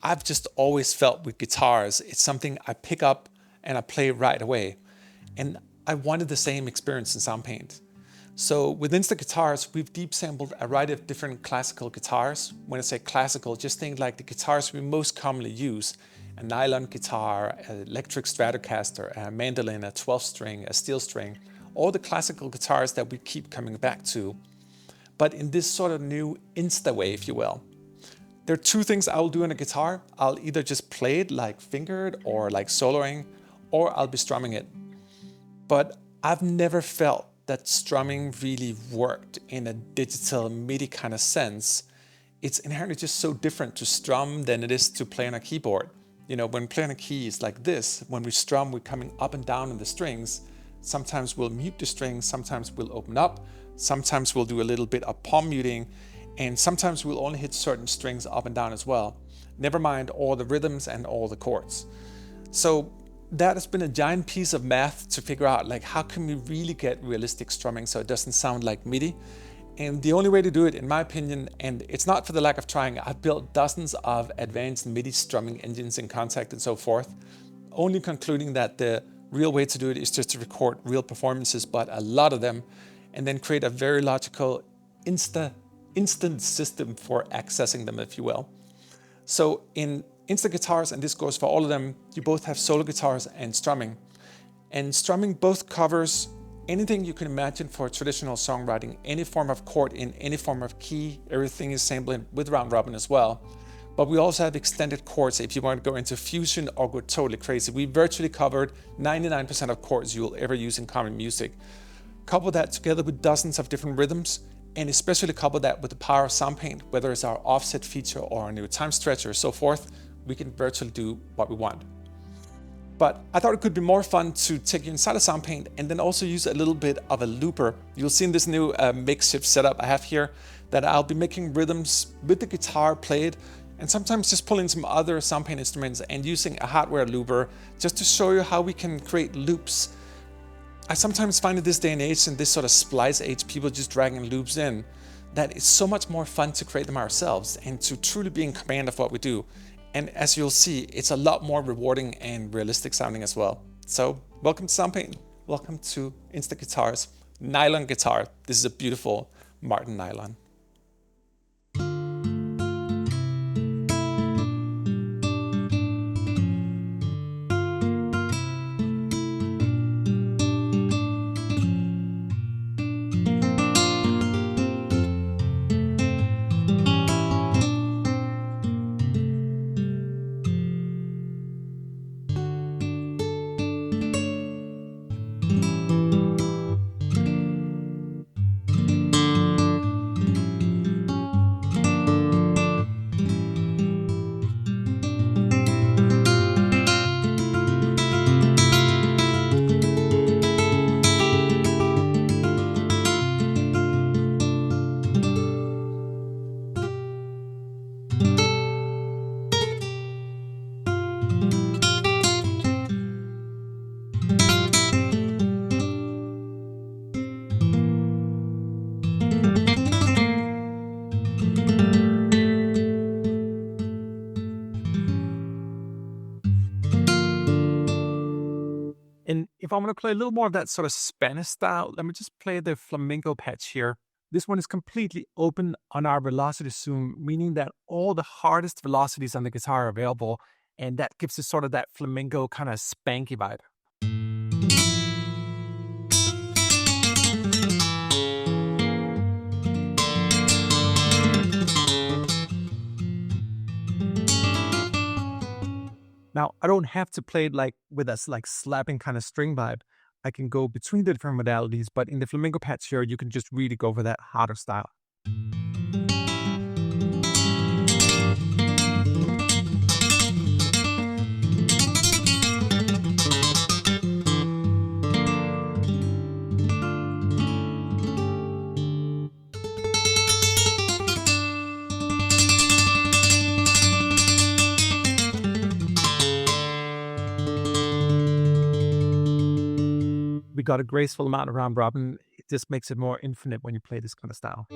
I've just always felt with guitars, it's something I pick up and I play right away. And I wanted the same experience in Soundpaint. So with Instant Guitars, we've deep sampled a variety of different classical guitars. When I say classical, just think like the guitars we most commonly use: a nylon guitar, an electric Stratocaster, a mandolin, a 12-string, a steel string, all the classical guitars that we keep coming back to, but in this sort of new Insta way, if you will. There are two things I'll do on a guitar. I'll either just play it like fingered or like soloing, or I'll be strumming it. But I've never felt that strumming really worked in a digital MIDI kind of sense. It's inherently just so different to strum than it is to play on a keyboard. You know, when playing a key is like this, when we strum, we're coming up and down in the strings. Sometimes we'll mute the strings, sometimes we'll open up, sometimes we'll do a little bit of palm muting, and sometimes we'll only hit certain strings up and down as well. Never mind all the rhythms and all the chords. So that has been a giant piece of math to figure out, like, how can we really get realistic strumming so it doesn't sound like MIDI? And the only way to do it, in my opinion, and it's not for the lack of trying, I've built dozens of advanced MIDI strumming engines in Kontakt and so forth, only concluding that the real way to do it is just to record real performances, but a lot of them, and then create a very logical instant system for accessing them, if you will. So in Instant Guitars, and this goes for all of them, you both have solo guitars and strumming. And strumming both covers anything you can imagine for traditional songwriting, any form of chord in any form of key. Everything is sampled with round robin as well. But we also have extended chords if you want to go into fusion or go totally crazy. We virtually covered 99% of chords you'll ever use in common music. Couple that together with dozens of different rhythms, and especially couple that with the power of Soundpaint, whether it's our offset feature or our new time stretcher or so forth, we can virtually do what we want. But I thought it could be more fun to take you inside of Soundpaint and then also use a little bit of a looper. You'll see in this new makeshift setup I have here that I'll be making rhythms with the guitar played, and sometimes just pulling some other Soundpaint instruments and using a hardware looper just to show you how we can create loops. I sometimes find in this day and age, in this sort of splice age, people just dragging loops in, that it's so much more fun to create them ourselves and to truly be in command of what we do. And as you'll see, it's a lot more rewarding and realistic sounding as well. So welcome to Soundpaint. Welcome to Instant Guitars. Nylon guitar. This is a beautiful Martin nylon. And if I want to play a little more of that sort of Spanish style, let me just play the flamenco patch here. This one is completely open on our velocity zoom, meaning that all the hardest velocities on the guitar are available, and that gives it sort of that flamenco kind of spanky vibe. Now, I don't have to play it like with a like slapping kind of string vibe. I can go between the different modalities, but in the flamenco patch here, you can just really go for that harder style. We got a graceful amount of round robin. It just makes it more infinite when you play this kind of style.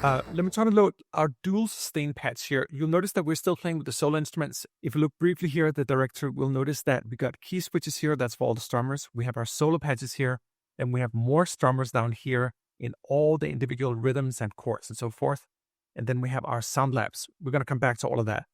Let me try to load our dual sustain pads here. You'll notice that we're still playing with the solo instruments. If you look briefly here at the directory, we'll notice that we got key switches here. That's for all the strummers. We have our solo patches here, and we have more strummers down here in all the individual rhythms and chords and so forth. And then we have our sound labs. We're going to come back to all of that.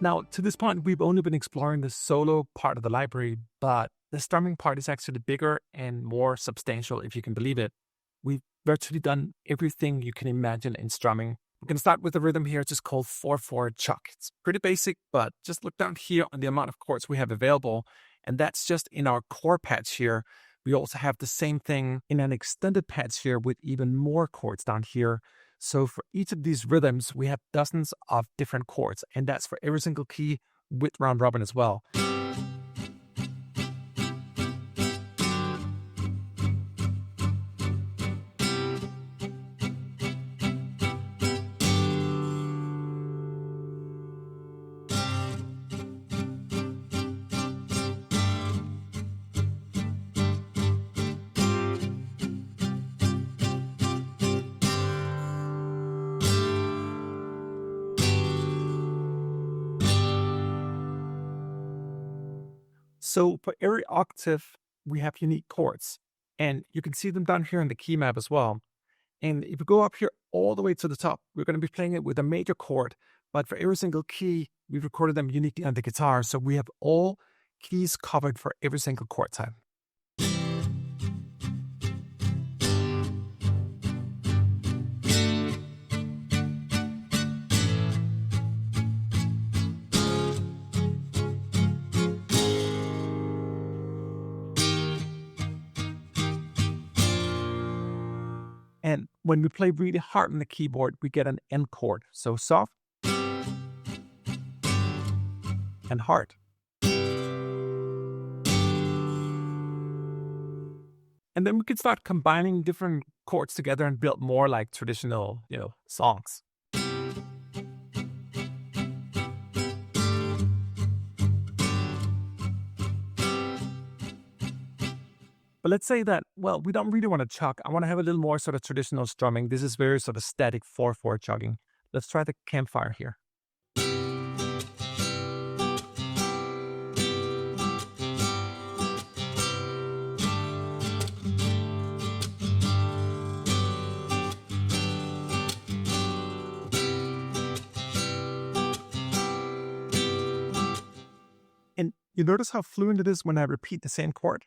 Now, to this point, we've only been exploring the solo part of the library, but the strumming part is actually bigger and more substantial, if you can believe it. We've virtually done everything you can imagine in strumming. We're going to start with a rhythm here, just called 4/4 Chug. It's pretty basic, but just look down here on the amount of chords we have available, and that's just in our core patch here. We also have the same thing in an extended patch here with even more chords down here. So for each of these rhythms, we have dozens of different chords, and that's for every single key with round robin as well. So for every octave, we have unique chords, and you can see them down here in the key map as well. And if we go up here all the way to the top, we're going to be playing it with a major chord, but for every single key, we've recorded them uniquely on the guitar. So we have all keys covered for every single chord type. And when we play really hard on the keyboard, we get an N chord. So soft and hard. And then we can start combining different chords together and build more like traditional, songs. But let's say that, well, we don't really want to chug. I want to have a little more sort of traditional strumming. This is very sort of static 4/4 chugging. Let's try the Campfire here. And you notice how fluent it is when I repeat the same chord?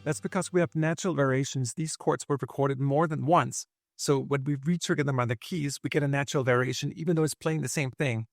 That's because we have natural variations. These chords were recorded more than once. So when we re-trigger them on the keys, we get a natural variation, even though it's playing the same thing.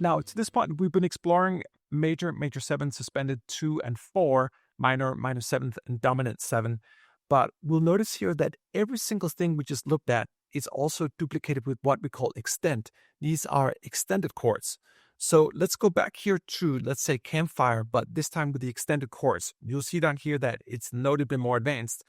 Now, to this point, we've been exploring major, major 7, suspended 2 and 4, minor, minor 7th, and dominant 7. But we'll notice here that every single thing we just looked at is also duplicated with what we call extend. These are extended chords. So let's go back here to, let's say, Campfire, but this time with the extended chords. You'll see down here that it's notably more advanced.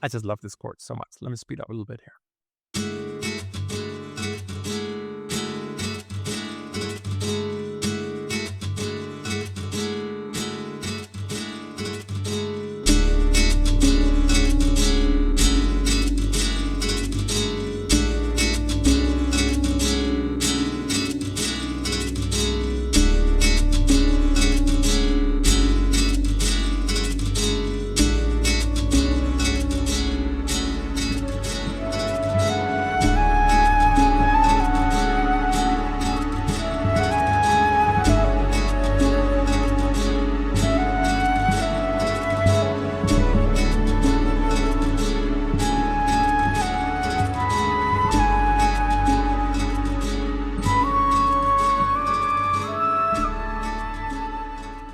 I just love this chord so much. Let me speed up a little bit here.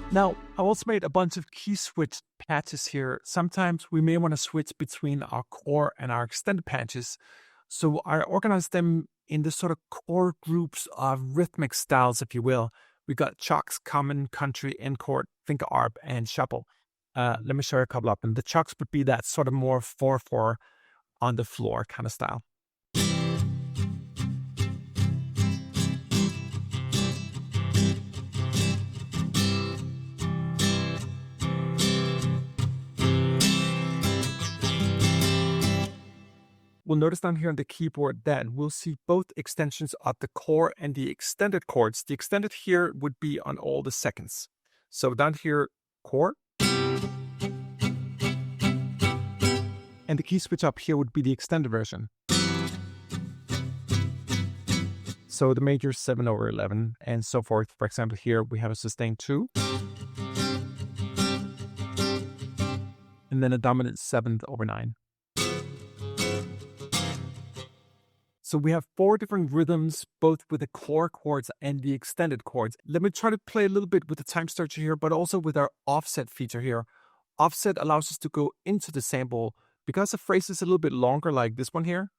Now, I also made a bunch of key switch patches here. Sometimes we may want to switch between our core and our extended patches. So I organized them in the sort of core groups of rhythmic styles, if you will. We got Chugs, common, country, end chord, finger arp, and shuffle. Let me show you a couple of them. The Chugs would be that sort of more 4/4 on the floor kind of style. We'll notice down here on the keyboard that we'll see both extensions of the core and the extended chords. The extended here would be on all the seconds. So down here, core. And the key switch up here would be the extended version. So the major 7/11 and so forth. For example, here we have a sustained 2. And then a dominant 7/9. So we have 4 different rhythms, both with the core chords and the extended chords. Let me try to play a little bit with the time structure here, but also with our offset feature here. Offset allows us to go into the sample because the phrase is a little bit longer, like this one here.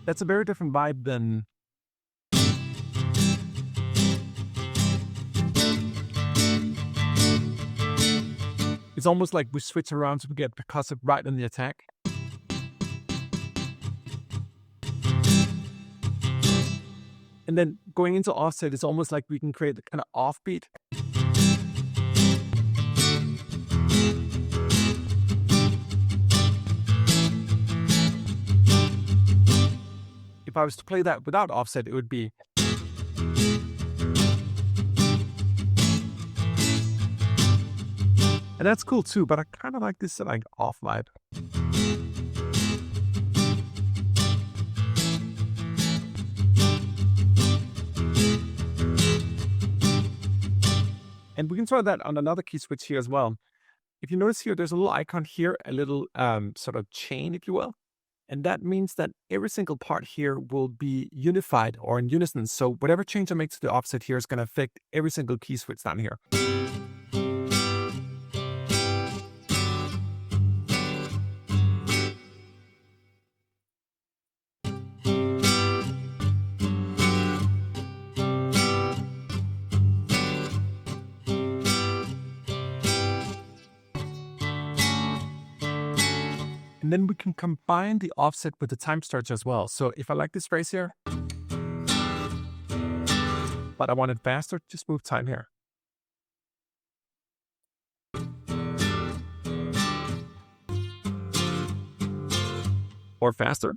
That's a very different vibe than it's almost like we switch around so we get percussive right in the attack. And then going into offset, it's almost like we can create a kind of offbeat. If I was to play that without offset, it would be. And that's cool too, but I kind of like this like off vibe. And we can try that on another key switch here as well. If you notice here, there's a little icon here, a little sort of chain, if you will. And that means that every single part here will be unified or in unison. So whatever change I make to the offset here is going to affect every single key switch down here. And then we can combine the offset with the time starch as well. So if I like this phrase here, but I want it faster, just move time here. Or faster.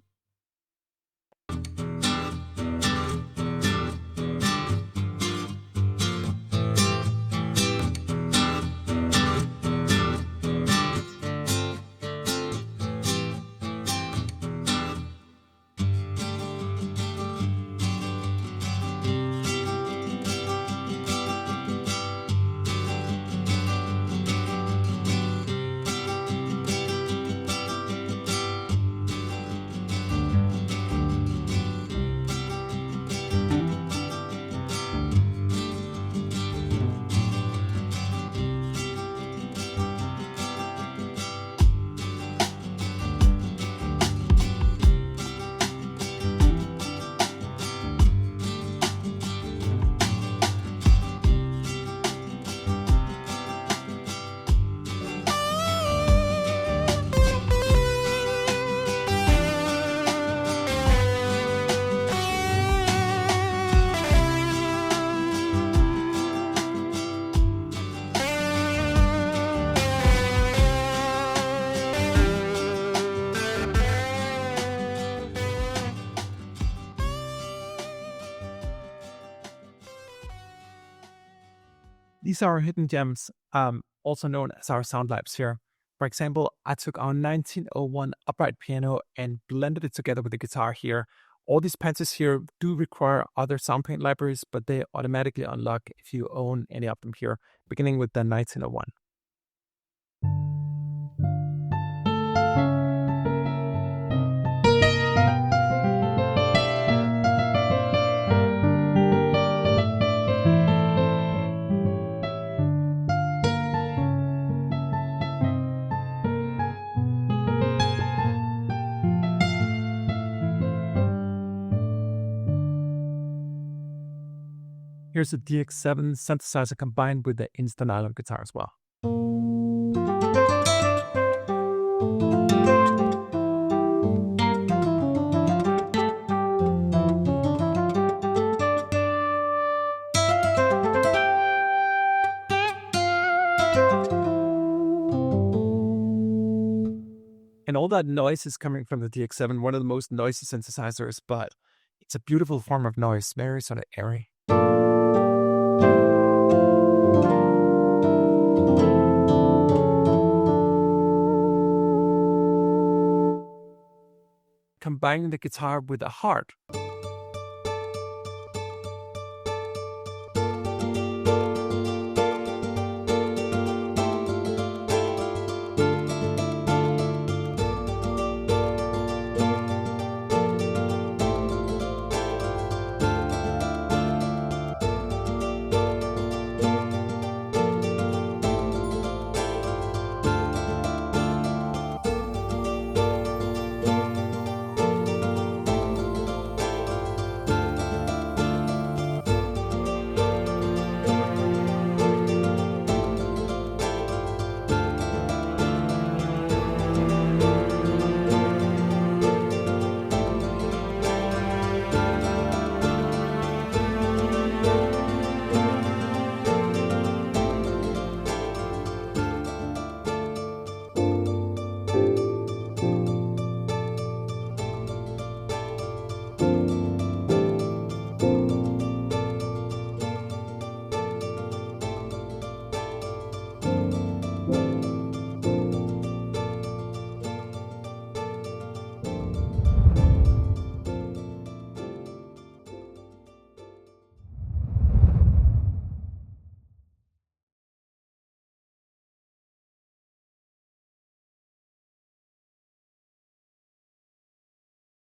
These are our hidden gems, also known as our sound labs here. For example, I took our 1901 upright piano and blended it together with the guitar here. All these patches here do require other Soundpaint libraries, but they automatically unlock if you own any of them here, beginning with the 1901. Here's a DX7 synthesizer combined with the Nylon guitar as well. And all that noise is coming from the DX7, one of the most noisy synthesizers, but it's a beautiful form of noise, very sort of airy. Combining the guitar with a harp